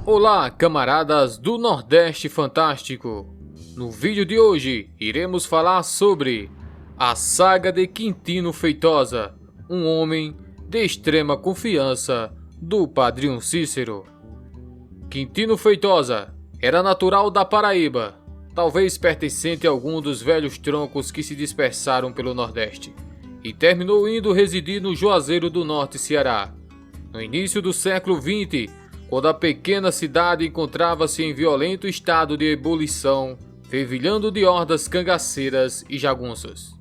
Olá, camaradas do Nordeste Fantástico! No vídeo de hoje, iremos falar sobre a saga de Quintino Feitosa, um homem de extrema confiança do padrinho Cícero. Quintino Feitosa era natural da Paraíba, talvez pertencente a algum dos velhos troncos que se dispersaram pelo Nordeste, e terminou indo residir no Juazeiro do Norte, Ceará. No início do século XX, quando a pequena cidade encontrava-se em violento estado de ebulição, fervilhando de hordas cangaceiras e jagunças.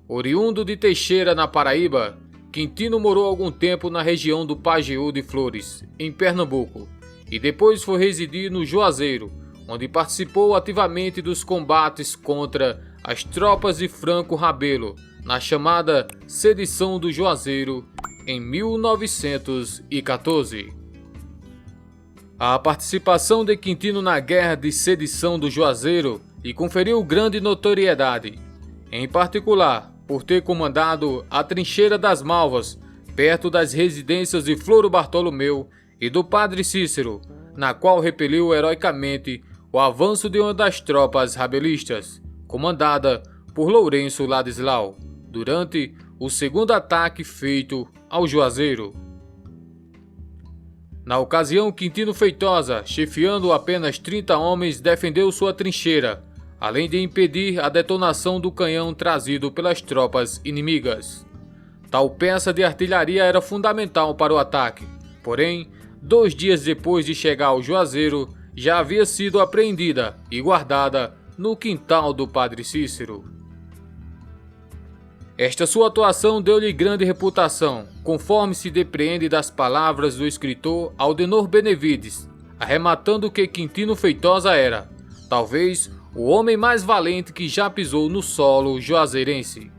Oriundo de Teixeira, na Paraíba, Quintino morou algum tempo na região do Pajeú de Flores, em Pernambuco, e depois foi residir no Juazeiro, onde participou ativamente dos combates contra as tropas de Franco Rabelo, na chamada Sedição do Juazeiro, em 1914. A participação de Quintino na Guerra de Sedição do Juazeiro lhe conferiu grande notoriedade, em particular por ter comandado a Trincheira das Malvas, perto das residências de Floro Bartolomeu e do Padre Cícero, na qual repeliu heroicamente o avanço de uma das tropas rabelistas, comandada por Lourenço Ladislau, durante o segundo ataque feito ao Juazeiro. Na ocasião, Quintino Feitosa, chefiando apenas 30 homens, defendeu sua trincheira, além de impedir a detonação do canhão trazido pelas tropas inimigas. Tal peça de artilharia era fundamental para o ataque, porém, 2 dias depois de chegar ao Juazeiro, já havia sido apreendida e guardada no quintal do Padre Cícero. Esta sua atuação deu-lhe grande reputação, conforme se depreende das palavras do escritor Aldenor Benevides, arrematando que Quintino Feitosa era, talvez, o homem mais valente que já pisou no solo juazeirense.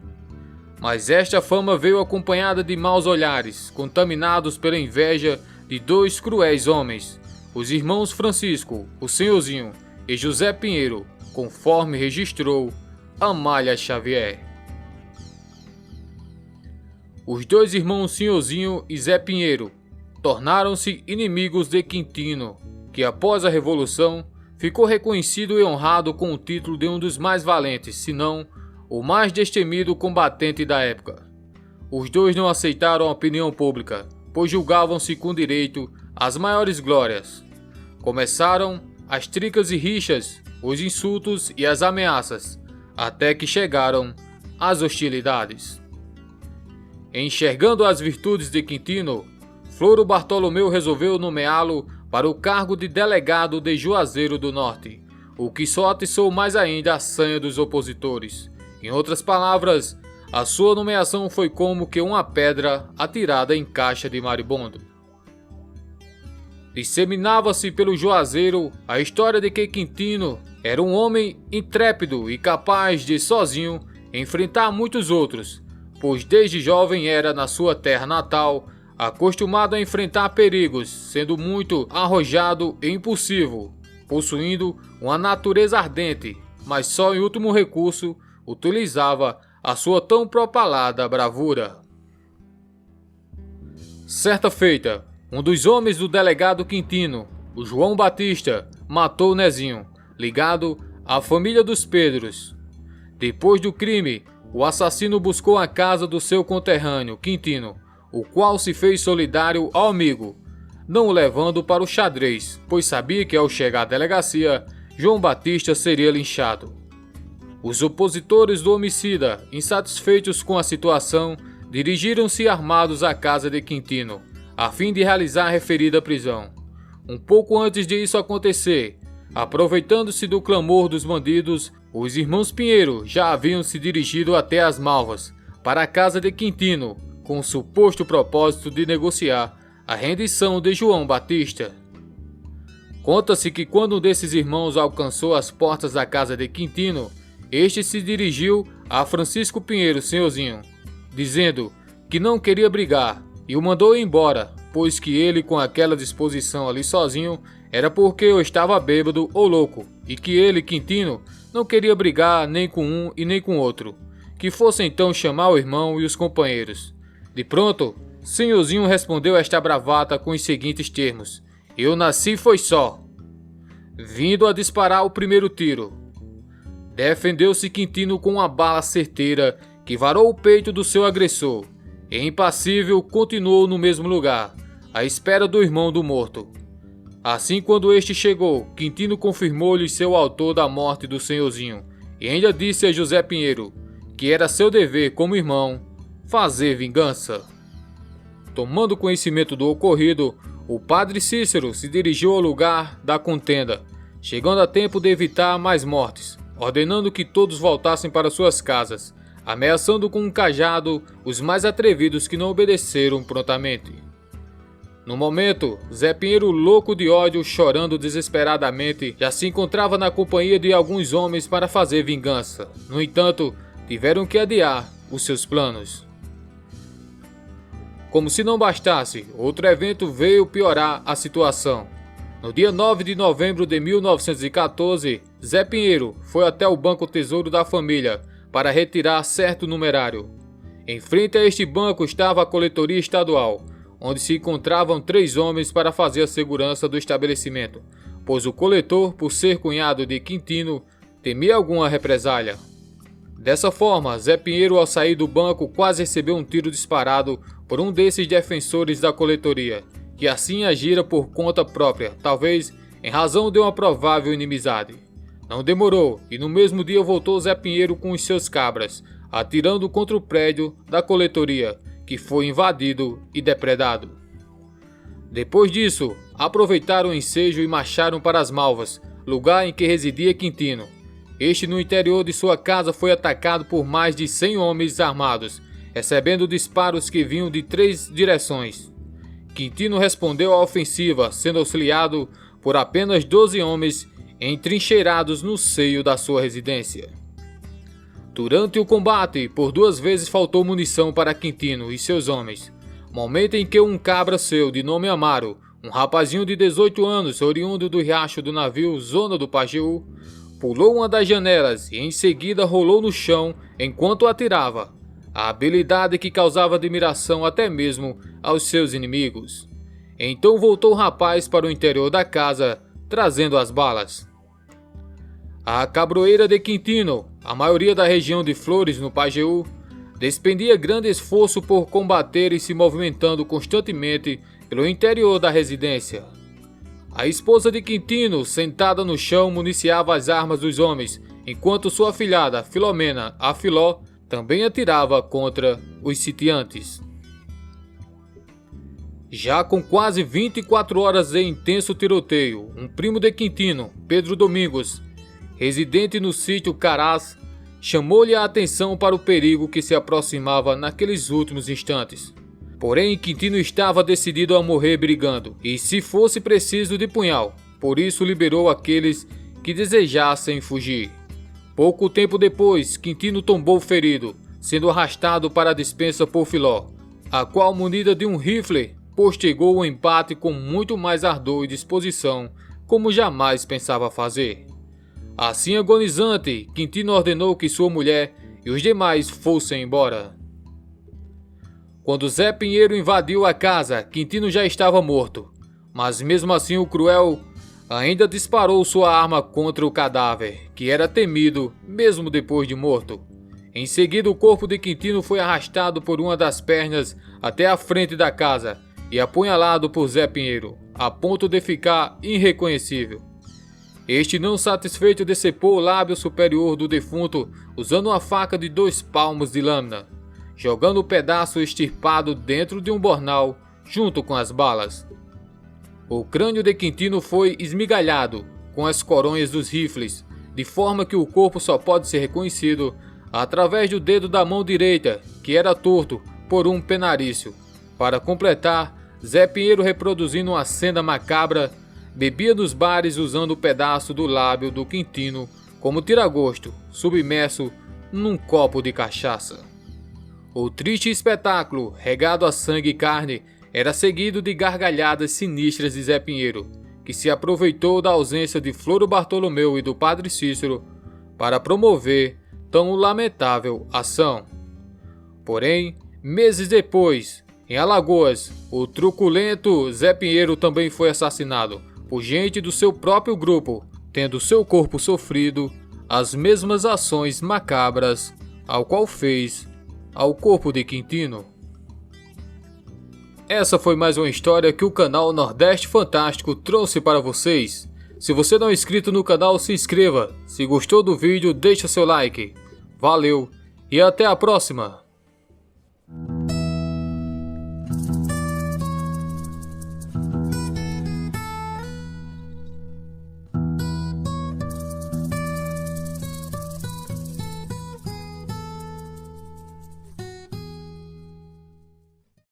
Mas esta fama veio acompanhada de maus olhares, contaminados pela inveja de 2 cruéis homens, os irmãos Francisco, o Senhorzinho, e José Pinheiro, conforme registrou Amália Xavier. Os 2 irmãos Senhorzinho e Zé Pinheiro tornaram-se inimigos de Quintino, que após a Revolução ficou reconhecido e honrado com o título de um dos mais valentes, se não o mais destemido combatente da época. Os 2 não aceitaram a opinião pública, pois julgavam-se com direito às maiores glórias. Começaram as tricas e rixas, os insultos e as ameaças, até que chegaram as hostilidades. Enxergando as virtudes de Quintino, Floro Bartolomeu resolveu nomeá-lo para o cargo de delegado de Juazeiro do Norte, o que só atiçou mais ainda a sanha dos opositores. Em outras palavras, a sua nomeação foi como que uma pedra atirada em caixa de maribondo. Disseminava-se pelo Juazeiro a história de que Quintino era um homem intrépido e capaz de, sozinho, enfrentar muitos outros, pois desde jovem era, na sua terra natal, acostumado a enfrentar perigos, sendo muito arrojado e impulsivo, possuindo uma natureza ardente, mas só em último recurso utilizava a sua tão propalada bravura. Certa feita, um dos homens do delegado Quintino, o João Batista, matou Nezinho, ligado à família dos Pedros. Depois do crime, o assassino buscou a casa do seu conterrâneo, Quintino, o qual se fez solidário ao amigo, não o levando para o xadrez, pois sabia que ao chegar à delegacia, João Batista seria linchado. Os opositores do homicida, insatisfeitos com a situação, dirigiram-se armados à casa de Quintino, a fim de realizar a referida prisão. Um pouco antes de isso acontecer, aproveitando-se do clamor dos bandidos, os irmãos Pinheiro já haviam se dirigido até as Malvas, para a casa de Quintino, com o suposto propósito de negociar a rendição de João Batista. Conta-se que quando um desses irmãos alcançou as portas da casa de Quintino, este se dirigiu a Francisco Pinheiro, senhorzinho, dizendo que não queria brigar, e o mandou ir embora, pois que ele, com aquela disposição ali sozinho, era porque eu estava bêbado ou louco, e que ele, Quintino, não queria brigar nem com um e nem com outro, que fosse então chamar o irmão e os companheiros. De pronto, Senhorzinho respondeu esta bravata com os seguintes termos: eu nasci foi só. Vindo a disparar o primeiro tiro, defendeu-se Quintino com uma bala certeira que varou o peito do seu agressor, e impassível continuou no mesmo lugar, à espera do irmão do morto. Assim, quando este chegou, Quintino confirmou-lhe ser o autor da morte do senhorzinho, e ainda disse a José Pinheiro que era seu dever como irmão fazer vingança. Tomando conhecimento do ocorrido, o padre Cícero se dirigiu ao lugar da contenda, chegando a tempo de evitar mais mortes, ordenando que todos voltassem para suas casas, ameaçando com um cajado os mais atrevidos que não obedeceram prontamente. No momento, Zé Pinheiro, louco de ódio, chorando desesperadamente, já se encontrava na companhia de alguns homens para fazer vingança. No entanto, tiveram que adiar os seus planos. Como se não bastasse, outro evento veio piorar a situação. No dia 9 de novembro de 1914, Zé Pinheiro foi até o Banco Tesouro da família para retirar certo numerário. Em frente a este banco estava a coletoria estadual, onde se encontravam 3 homens para fazer a segurança do estabelecimento, pois o coletor, por ser cunhado de Quintino, temia alguma represália. Dessa forma, Zé Pinheiro, ao sair do banco, quase recebeu um tiro disparado por um desses defensores da coletoria, que assim agira por conta própria, talvez em razão de uma provável inimizade. Não demorou, e no mesmo dia voltou Zé Pinheiro com os seus cabras, atirando contra o prédio da coletoria, que foi invadido e depredado. Depois disso, aproveitaram o ensejo e marcharam para as Malvas, lugar em que residia Quintino. Este, no interior de sua casa, foi atacado por mais de 100 homens armados, recebendo disparos que vinham de 3 direções. Quintino respondeu à ofensiva, sendo auxiliado por apenas 12 homens entrincheirados no seio da sua residência. Durante o combate, por 2 vezes faltou munição para Quintino e seus homens, momento em que um cabra seu, de nome Amaro, um rapazinho de 18 anos, oriundo do riacho do navio Zona do Pajeú, pulou uma das janelas e em seguida rolou no chão enquanto atirava, a habilidade que causava admiração até mesmo aos seus inimigos. Então voltou o rapaz para o interior da casa, trazendo as balas. A cabroeira de Quintino, a maioria da região de Flores, no Pajeú, despendia grande esforço por combater e se movimentando constantemente pelo interior da residência. A esposa de Quintino, sentada no chão, municiava as armas dos homens, enquanto sua afilhada, Filomena, a Filó, também atirava contra os sitiantes. Já com quase 24 horas de intenso tiroteio, um primo de Quintino, Pedro Domingos, residente no sítio Caraz, chamou-lhe a atenção para o perigo que se aproximava naqueles últimos instantes. Porém, Quintino estava decidido a morrer brigando, e se fosse preciso de punhal, por isso liberou aqueles que desejassem fugir. Pouco tempo depois, Quintino tombou ferido, sendo arrastado para a despensa por Filó, a qual, munida de um rifle, postegou o empate com muito mais ardor e disposição, como jamais pensava fazer. Assim agonizante, Quintino ordenou que sua mulher e os demais fossem embora. Quando Zé Pinheiro invadiu a casa, Quintino já estava morto, mas mesmo assim o cruel ainda disparou sua arma contra o cadáver, que era temido mesmo depois de morto. Em seguida, o corpo de Quintino foi arrastado por uma das pernas até a frente da casa e apunhalado por Zé Pinheiro, a ponto de ficar irreconhecível. Este, não satisfeito, decepou o lábio superior do defunto usando uma faca de 2 palmos de lâmina, jogando o pedaço extirpado dentro de um bornal junto com as balas. O crânio de Quintino foi esmigalhado com as coronhas dos rifles, de forma que o corpo só pode ser reconhecido através do dedo da mão direita, que era torto por um penarício. Para completar, Zé Pinheiro, reproduzindo uma cena macabra, bebia nos bares usando o pedaço do lábio do Quintino como tiragosto, submerso num copo de cachaça. O triste espetáculo, regado a sangue e carne, era seguido de gargalhadas sinistras de Zé Pinheiro, que se aproveitou da ausência de Floro Bartolomeu e do Padre Cícero para promover tão lamentável ação. Porém, meses depois, em Alagoas, o truculento Zé Pinheiro também foi assassinado por gente do seu próprio grupo, tendo seu corpo sofrido as mesmas ações macabras ao qual fez ao corpo de Quintino. Essa foi mais uma história que o canal Nordeste Fantástico trouxe para vocês. Se você não é inscrito no canal, se inscreva. Se gostou do vídeo, deixa seu like. Valeu e até a próxima!